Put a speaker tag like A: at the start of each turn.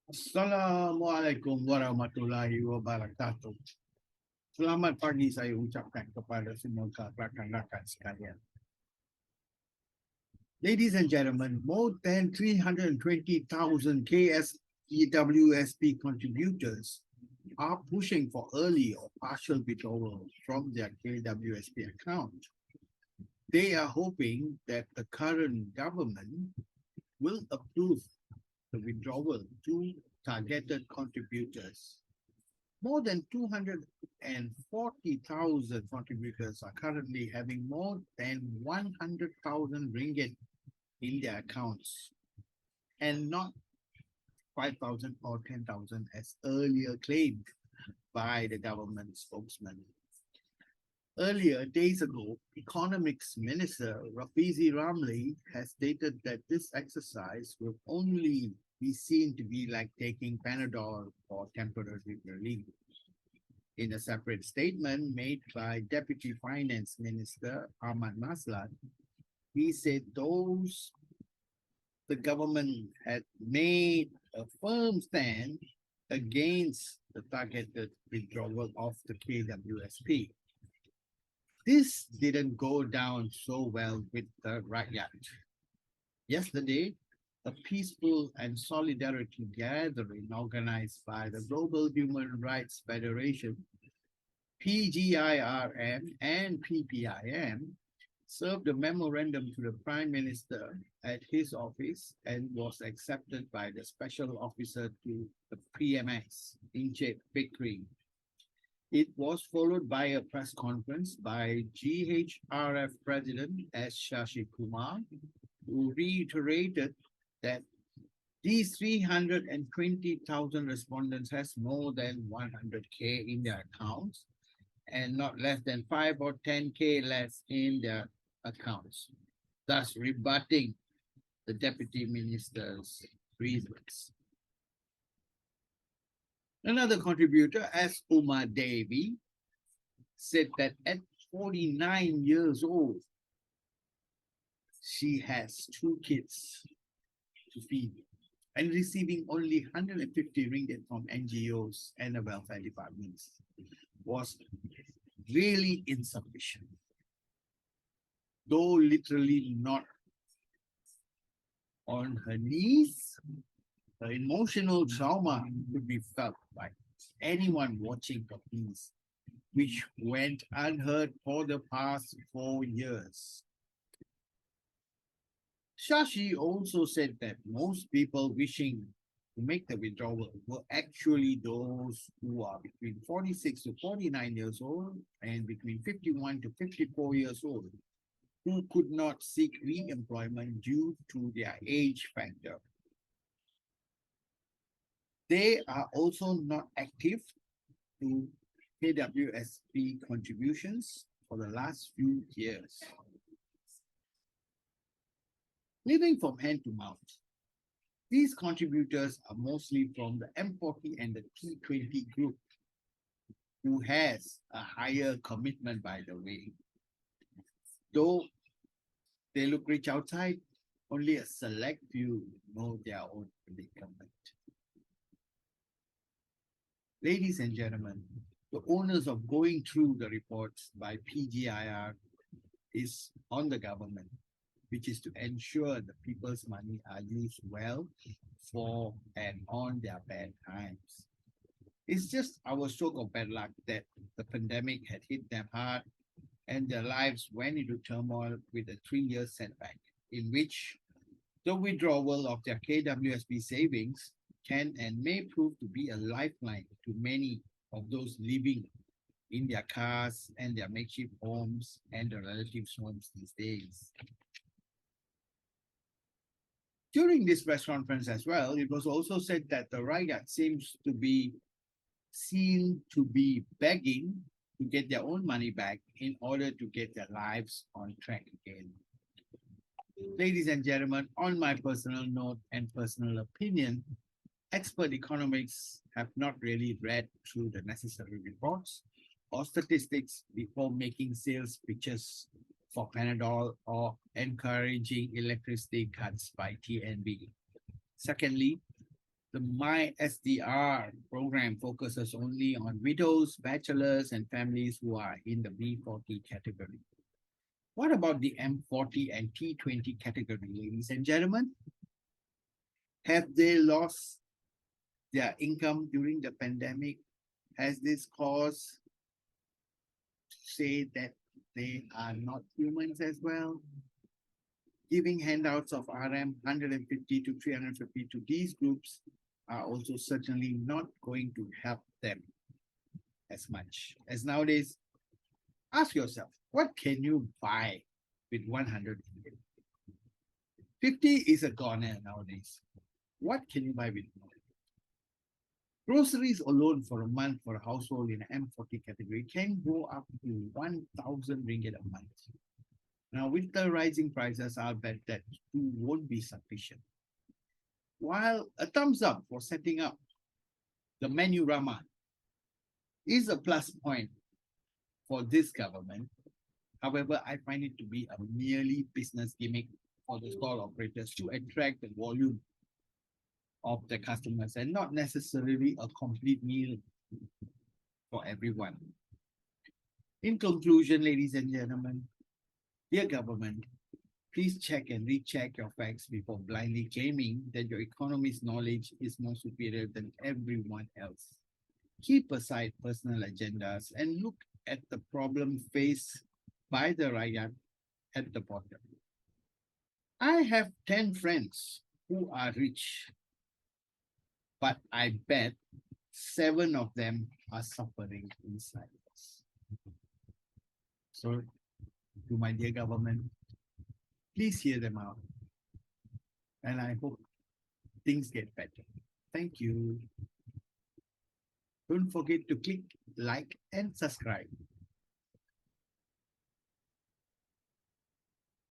A: Assalamualaikum warahmatullahi wabarakatuh. Selamat pagi saya ucapkan kepada semua rakan-rakan sekalian. Ladies and gentlemen, more than 320,000 KSEWSP contributors are pushing for early or partial withdrawal from their KWSP account. They are hoping that the current government will approve the withdrawal to targeted contributors. More than 240,000 contributors are currently having more than 100,000 ringgit in their accounts and not 5,000 or 10,000 as earlier claimed by the government spokesman. Earlier, days ago, Economics Minister Rafizi Ramli has stated that this exercise will only be seen to be like taking Panadol for temporary relief. In a separate statement made by Deputy Finance Minister Ahmad Maslan, he said the government had made a firm stand against the targeted withdrawal of the KWSP. This didn't go down so well with the Rakyat. Yesterday, a peaceful and solidarity gathering organized by the Global Human Rights Federation, PGIRM, and PPIM served a memorandum to the Prime Minister at his office and was accepted by the Special Officer to the PMS, Injit Fikri. It was followed by a press conference by GHRF President S. Shashi Kumar, who reiterated that these 320,000 respondents has more than 100K in their accounts and not less than 5 or 10K less in their accounts, thus rebutting the Deputy Minister's reasons. Another contributor, as Uma Devi, said that at 49 years old, she has two kids to feed and receiving only 150 ringgit from NGOs and the welfare departments was really insufficient. Though literally not on her knees, her emotional trauma could be felt by anyone watching the piece, which went unheard for the past 4 years. Shashi also said that most people wishing to make the withdrawal were actually those who are between 46 to 49 years old and between 51 to 54 years old, who could not seek re-employment due to their age factor. They are also not active to KWSP contributions for the last few years. Living from hand to mouth, these contributors are mostly from the M40 and the T20 group, who has a higher commitment, by the way. Though they look rich outside, only a select few know their own predicament. Ladies and gentlemen, the onus of going through the reports by PGIR is on the government, which is to ensure the people's money are used well for and on their bad times. It's just our stroke of bad luck that the pandemic had hit them hard and their lives went into turmoil with a 3 year setback, in which the withdrawal of their KWSP savings can and may prove to be a lifeline to many of those living in their cars and their makeshift homes and their relatives' homes these days. During this press conference as well, it was also said that the Rakyat seems to be seen to be begging to get their own money back in order to get their lives on track again. Ladies and gentlemen, on my personal note and personal opinion, expert economics have not really read through the necessary reports or statistics before making sales pitches for Panadol or encouraging electricity cuts by TNB. Secondly, The My SDR program focuses only on widows, bachelors, and families who are in the B40 category. What about the M40 and T20 category, ladies and gentlemen? Have they lost their income during the pandemic? Has this caused to say that they are not humans as well? Giving handouts of RM 150 to 350 to these groups are also certainly not going to help them as much as nowadays. Ask yourself, what can you buy with 100 ringgit? 50 is a corner nowadays. What can you buy with more? Groceries alone for a month for a household in M40 category can go up to 1,000 ringgit a month. Now, with the rising prices, I'll bet that too won't be sufficient. While a thumbs up for setting up the menu Rama is a plus point for this government, however, I find it to be a merely business gimmick for the stall operators to attract the volume of the customers and not necessarily a complete meal for everyone. In conclusion, ladies and gentlemen, dear government, please check and recheck your facts before blindly claiming that your economist's knowledge is more superior than everyone else. Keep aside personal agendas and look at the problem faced by the Rakyat at the bottom. I have 10 friends who are rich, but I bet 7 of them are suffering in silence. So, to my dear government, please hear them out. And I hope things get better. Thank you. Don't forget to click like and subscribe.